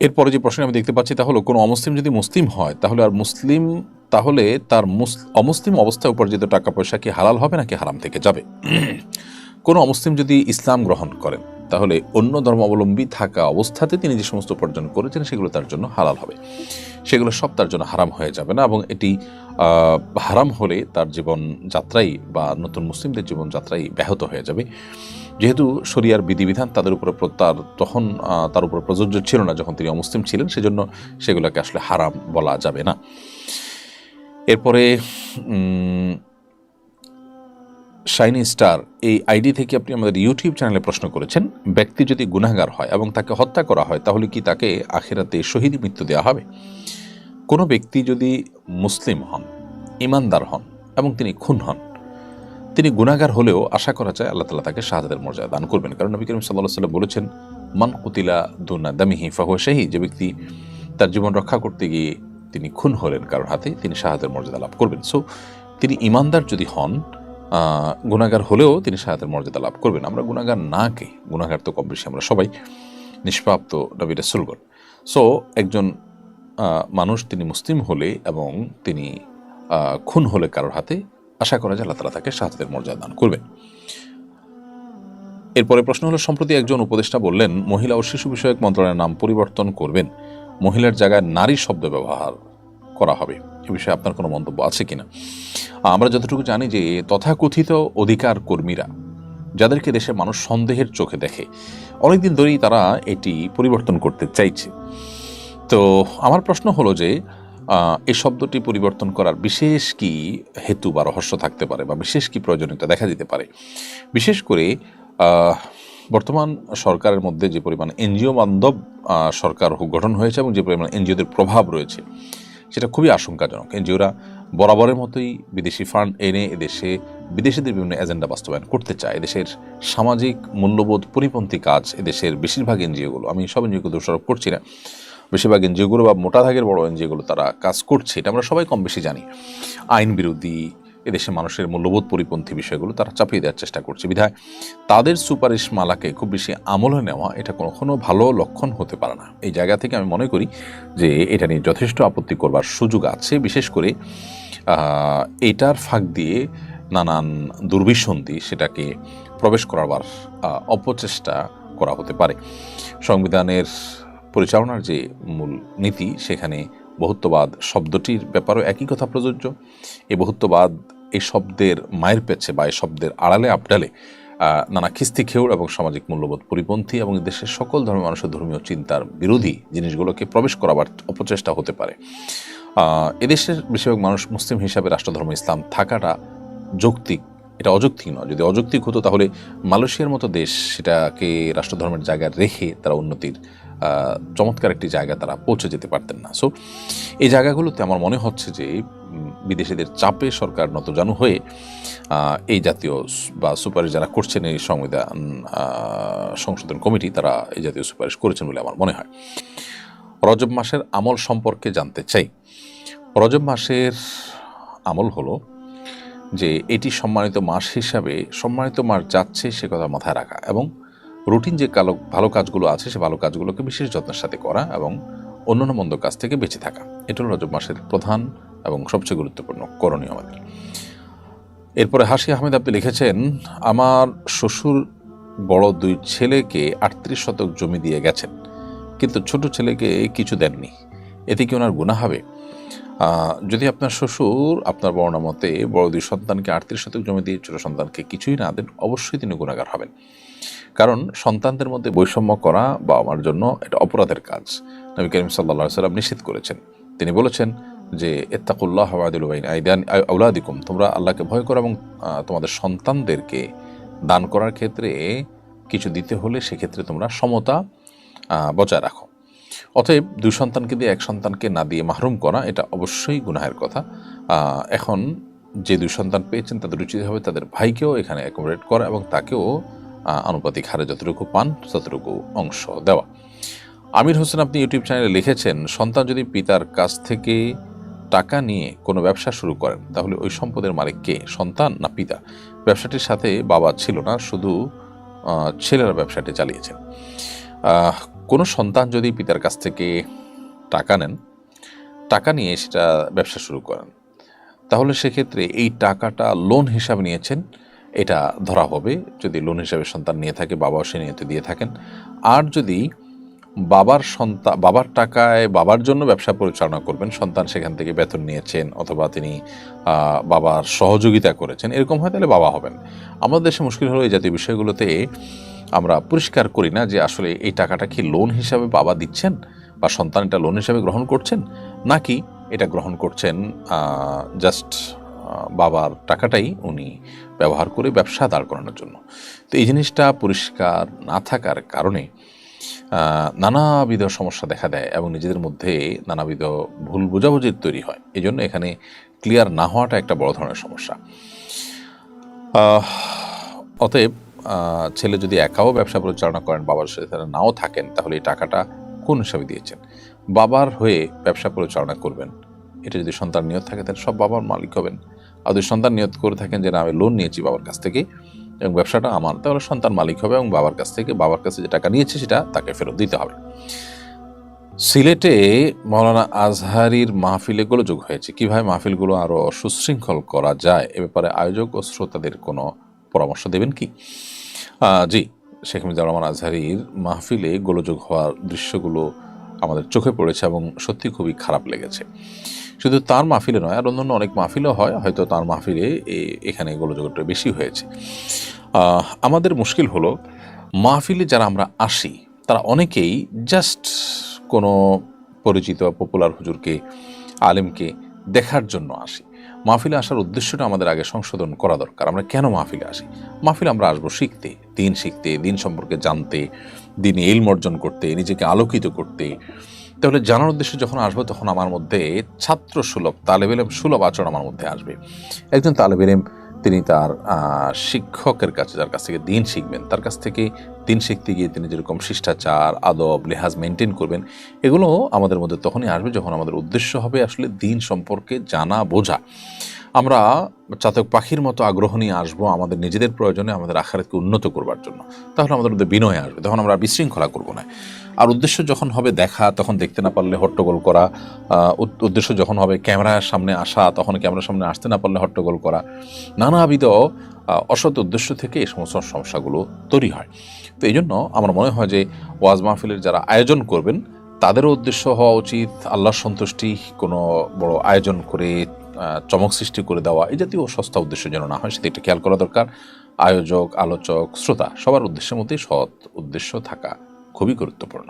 এরপরে যে প্রশ্ন আমি দেখতে পাচ্ছি তা হলো, কোনো অমুসলিম যদি মুসলিম হয় তাহলে তাহলে তার অমুসলিম অবস্থায় উপার্জিত টাকা পয়সা কি হালাল হবে নাকি হারাম থেকে যাবে? কোনো অমুসলিম যদি ইসলাম গ্রহণ করেন তাহলে অন্য ধর্মাবলম্বী থাকা অবস্থাতে তিনি যে সমস্ত উপার্জন করেছেন সেগুলো তার জন্য হালাল হবে, সেগুলো সব তার জন্য হারাম হয়ে যাবে না। এবং এটি হারাম হলে তার জীবনযাত্রাই বা নতুন মুসলিমদের জীবনযাত্রাই ব্যাহত হয়ে যাবে, যেহেতু শরিয়ার বিধিবিধান তাদের উপরে তখন তার উপর প্রযোজ্য ছিল না যখন তিনি অমুসলিম ছিলেন, সেজন্য সেগুলোকে আসলে হারাম বলা যাবে না। এরপরে শাইনি স্টার এই আইডি থেকে আপনি আমাদের ইউটিউব চ্যানেলে প্রশ্ন করেছেন, ব্যক্তি যদি গুনাহগার হয় এবং তাকে হত্যা করা হয় তাহলে কি তাকে আখিরাতে শহীদ মৃত্যু দেওয়া হবে? কোনো ব্যক্তি যদি মুসলিম হন, ইমানদার হন এবং তিনি খুন হন, তিনি গুনাহগার হলেও আশা করা যায় আল্লাহ তাআলা তাকে শাহাদাতের মর্যাদা দান করবেন। কারণ নবী করিম সাল্লাল্লাহু আলাইহি ওয়াসাল্লাম বলেছেন, মান কুতিলা দুনা দামিহি ফাহুয়া শাহীদ, যে ব্যক্তি তার জীবন রক্ষা করতে গিয়ে তিনি খুন হলেন কারোর হাতে, তিনি শাহাদাতের মর্যাদা লাভ করবেন। সো তিনি ইমানদার যদি হন, গুনাহগার হলেও তিনি শাহাদাতের মর্যাদা লাভ করবেন। আমরা গুনাহগার না কে, গুনাহগার তো কম বেশি আমরা সবাই, নিষ্পাপ তো নবী রাসূলগণ। সো একজন মানুষ তিনি মুসলিম হলে এবং তিনি খুন হলে কারোর হাতে, আশা করা যায় আল্লাহ তাআলা তাকে শাহাদাতের মর্যাদা দান করবেন। এরপরে প্রশ্ন হলো, সম্প্রতি একজন উপদেষ্টা বললেন মহিলা ও শিশু বিষয়ক মন্ত্রণালয়ের নাম পরিবর্তন করবেন, মহিলার জায়গায় নারী শব্দ ব্যবহার করা হবে। এ বিষয়ে আপনার কোনো মন্তব্য আছে কিনা? আমরা যতটুকু জানি যে তথাকথিত অধিকার কর্মীরা, যাদেরকে দেশে মানুষ সন্দেহের চোখে দেখে, অনেকদিন ধরেই তারা এটি পরিবর্তন করতে চাইছে। তো আমার প্রশ্ন হলো যে এই শব্দটি পরিবর্তন করার বিশেষ কি হেতু বা রহস্য থাকতে পারে, বা বিশেষ কি প্রয়োজনীয়তা দেখা দিতে পারে? বিশেষ করে বর্তমান সরকারের মধ্যে যে পরিমাণ এনজিও বান্ধব সরকার গঠন হয়েছে এবং যে পরিমাণ এনজিওদের প্রভাব রয়েছে, সেটা খুবই আশঙ্কাজনক। এনজিওরা বরাবরের মতোই বিদেশি ফান্ড এনে এদেশে বিদেশিদের বিভিন্ন এজেন্ডা বাস্তবায়ন করতে চায়। এদেশের সামাজিক মূল্যবোধ পরিপন্থী কাজ এদেশের বেশিরভাগ এনজিওগুলো, আমি সব এনজিওকে দোষারোপ করছি না, বেশিরভাগ এনজিওগুলো বা মোটা দাগের বড় এনজিওগুলো তারা কাজ করছে, এটা আমরা সবাই কম বেশি জানি। আইন বিরোধী, এদেশে মানুষের মূল্যবোধ পরিপন্থী বিষয়গুলো তারা চাপিয়ে দেওয়ার চেষ্টা করছে। বিধায় তাদের সুপারিশ মালাকে খুব বেশি আমলে নেওয়া এটা কখনো ভালো লক্ষণ হতে পারে না। এই জায়গা থেকে আমি মনে করি যে এটা নিয়ে যথেষ্ট আপত্তি করবার সুযোগ আছে। বিশেষ করে এটার ফাঁক দিয়ে নানান দুর্বিসন্ধি সেটাকে প্রবেশ করাবার অপচেষ্টা করা হতে পারে। সংবিধানের পরিচালনার যে মূল নীতি, সেখানে বহুত্ববাদ শব্দটির ব্যাপারেও একই কথা প্রযোজ্য। এই বহুত্ববাদ এই শব্দের মায়ের পেছে বা এই শব্দের আড়ালে আবডালে নানা খিস্তি খেউড় এবং সামাজিক মূল্যবোধ পরিপন্থী এবং দেশের সকল ধর্মের মানুষের ধর্মীয় চিন্তার বিরোধী জিনিসগুলোকে প্রবেশ করাবার অপচেষ্টা হতে পারে। এদেশের বেশিরভাগ মানুষ মুসলিম হিসাবে রাষ্ট্রধর্ম ইসলাম থাকাটা যৌক্তিক, এটা অযৌক্তিক নয়। যদি অযৌক্তিক হতো তাহলে মালয়েশিয়ার মতো দেশ সেটাকে রাষ্ট্রধর্মের জায়গায় রেখে তারা উন্নতির চমৎকার একটি জায়গা তারা পৌঁছে যেতে পারতেন না। সো এই জায়গাগুলোতে আমার মনে হচ্ছে যে বিদেশিদের চাপে সরকার নতজানু হয়ে এই জাতীয় বা সুপারিশ যারা করছেন, এই সংবিধান সংশোধন কমিটি, তারা এই জাতীয় সুপারিশ করেছেন বলে আমার মনে হয়। রজব মাসের আমল সম্পর্কে জানতে চাই। রজব মাসের আমল হলো যে এটি সম্মানিত মাস হিসাবে, সম্মানিত মাস যাচ্ছে সে কথা মাথায় রাখা, এবং রুটিন যে ভালো কাজগুলো আছে সে ভালো কাজগুলোকে বিশেষ যত্নের সাথে করা এবং অন্যান্য মন্দ কাজ থেকে বেঁচে থাকা। এটা হল রজব মাসের প্রধান এবং সবচেয়ে গুরুত্বপূর্ণ করণীয় আমাদের। এরপরে হাসি আহমেদ আপনি লিখেছেন, আমার শ্বশুর বড় 2 ছেলেকে 38 শতক জমি দিয়ে গেছেন, কিন্তু ছোট ছেলেকে কিছু দেননি, এতে কি ওনার গুনাহ হবে? যদি আপনার শ্বশুর আপনার বর্ণনা মতে বড় 2 সন্তানকে 38 শতক জমি দিয়ে ছোট সন্তানকে কিছুই না দেন, অবশ্যই তিনি গুনাহগার হবেন। কারণ সন্তানদের মধ্যে বৈষম্য করা বা আমার জন্য এটা অপরাধের কাজ। নবী করিম সাল্লাল্লাহু আলাইহি ওয়াসাল্লাম নিষেধ করেছেন। তিনি বলেছেন যে ইত্তাকুল্লাহ ওয়াদিলু বাইনা আওলাদিকুম, তোমরা আল্লাহকে ভয় করো এবং তোমাদের সন্তানদেরকে দান করার ক্ষেত্রে কিছু দিতে হলে সেক্ষেত্রে তোমরা সমতা বজায় রাখো। অতএব 2 সন্তানকে দিয়ে 1 সন্তানকে না দিয়ে মাহরুম করা এটা অবশ্যই গুনাহের কথা। এখন যে 2 সন্তান পেয়েছেন তাদের উচিত হবে তাদের ভাইকেও এখানে অ্যাকোমোডেট করা এবং তাকেও আনুপাতিক হারে যতটুকু পান ততটুকু অংশ দেওয়া। আমির হোসেন আপনি ইউটিউব চ্যানেলে লিখেছেন, সন্তান যদি পিতার কাছ থেকে টাকা নিয়ে কোনো ব্যবসা শুরু করেন তাহলে ওই সম্পদের মালিক কে, সন্তান না পিতা? ব্যবসাটির সাথে বাবা ছিল না, শুধু ছেলেরা ব্যবসাটি চালিয়েছেন। কোনো সন্তান যদি পিতার কাছ থেকে টাকা নেন, টাকা নিয়ে সেটা ব্যবসা শুরু করেন, তাহলে সেক্ষেত্রে এই টাকাটা লোন হিসাবে নিয়েছেন এটা ধরা হবে। যদি লোন হিসাবে সন্তান নিয়ে থাকে, বাবাও সে নিয়তে দিয়ে থাকেন। আর যদি বাবার টাকায় বাবার জন্য ব্যবসা পরিচালনা করবেন, সন্তান সেখান থেকে বেতন নিয়েছেন অথবা তিনি বাবার সহযোগিতা করেছেন, এরকম হয়, তাহলে বাবা হবেন। আমাদের দেশে মুশকিল হলো এই জাতীয় বিষয়গুলোতে আমরা পরিষ্কার করি না যে আসলে এই টাকাটা কি লোন হিসাবে বাবা দিচ্ছেন বা সন্তান এটা লোন হিসাবে গ্রহণ করছেন, নাকি এটা গ্রহণ করছেন জাস্ট বাবার টাকাটাই উনি ব্যবহার করে ব্যবসা দাঁড় করানোর জন্য। তো এই জিনিসটা পরিষ্কার না থাকার কারণে নানাবিধ সমস্যা দেখা দেয় এবং নিজেদের মধ্যে নানাবিধ ভুল বোঝাবুঝির তৈরি হয়। এই জন্য এখানে ক্লিয়ার না হওয়াটা একটা বড় ধরনের সমস্যা। অতএব ছেলে যদি একাও ব্যবসা পরিচালনা করেন, বাবার সাথে তারা নাও থাকেন, তাহলে এই টাকাটা কোন হিসাবে দিয়েছেন? বাবার হয়ে ব্যবসা পরিচালনা করবেন, এটা যদি সন্তান নিয়ত থাকে তাহলে সব বাবার মালিক হবেন। আর যদি সন্তান নিয়ত করে থাকেন যে না আমি লোন নিয়েছি বাবার কাছ থেকে এবং ব্যবসাটা আমার, তাহলে সন্তান মালিক হবে এবং বাবার কাছে যে টাকা নিয়েছে সেটা তাকে ফেরত দিতে হবে। সিলেটে মৌলানা আজহারির মাহফিলে গোলযোগ হয়েছে। কিভাবে মাহফিলগুলো আরও সুশৃঙ্খল করা যায় এ ব্যাপারে আয়োজক ও শ্রোতাদের কোনো পরামর্শ দেবেন কি? জি, শেখ মুজিবুর রহমান আজহারির মাহফিলে গোলযোগ হওয়ার দৃশ্যগুলো আমাদের চোখে পড়েছে এবং সত্যি খুবই খারাপ লেগেছে। শুধু তার মাহফিলে নয়, আর অন্যান্য অনেক মাহফিলও হয়, হয়তো তার মাহফিলে এখানে গোলযোগটা বেশি হয়েছে। আমাদের মুশকিল হলো মাহফিলে যারা আমরা আসি তারা অনেকেই জাস্ট কোনো পরিচিত পপুলার হুজুরকে, আলেমকে দেখার জন্য আসি। মাহফিলে আসার উদ্দেশ্যটা আমাদের আগে সংশোধন করা দরকার। আমরা কেন মাহফিলে আসি? মাহফিলে আমরা আসবো শিখতে, দিন সম্পর্কে জানতে, দিন ইলম অর্জন করতে, নিজেকে আলোকিত করতে। তাহলে জানার উদ্দেশ্যে যখন আসবো তখন আমার মধ্যে ছাত্র সুলভ, তালেব ইলম সুলভ আচরণ আমার মধ্যে আসবে। একজন তালেব ইলম তিনি তার শিক্ষকের কাছে, যার কাছ থেকে দিন শিখবেন, তার কাছ থেকে দিন শিখতে গিয়ে তিনি যেরকম শিষ্টাচার, আদব, লেহাজ মেনটেন করবেন, এগুলো আমাদের মধ্যে তখনই আসবে যখন আমাদের উদ্দেশ্য হবে আসলে দিন সম্পর্কে জানা বোঝা। আমরা চাতক পাখির মতো আগ্রহ নিয়ে আসবো আমাদের নিজেদের প্রয়োজনে, আমাদের আখিরাতকে উন্নত করবার জন্য, তাহলে আমাদের মধ্যে বিনয় আসবে, তখন আমরা বিশৃঙ্খলা করবো না। আর উদ্দেশ্য যখন হবে দেখা, তখন দেখতে না পারলে হট্টগোল করা, উদ্দেশ্য যখন হবে ক্যামেরার সামনে আসা, তখন ক্যামেরার সামনে আসতে না পারলে হট্টগোল করা, নানাবিধ অসৎ উদ্দেশ্য থেকে এই সমস্ত সমস্যাগুলো তৈরি হয়। তো এই জন্য আমার মনে হয় যে ওয়াজ মাহফিলের যারা আয়োজন করবেন তাদেরও উদ্দেশ্য হওয়া উচিত আল্লাহর সন্তুষ্টি, কোনো বড় আয়োজন করে চমক সৃষ্টি করে দেওয়া এই জাতীয় সস্তা উদ্দেশ্য যেন না হয়, সেটা একটু খেয়াল করা দরকার। আয়োজক, আলোচক, শ্রোতা সবার উদ্দেশ্যের মধ্যেই সৎ উদ্দেশ্য থাকা খুবই গুরুত্বপূর্ণ।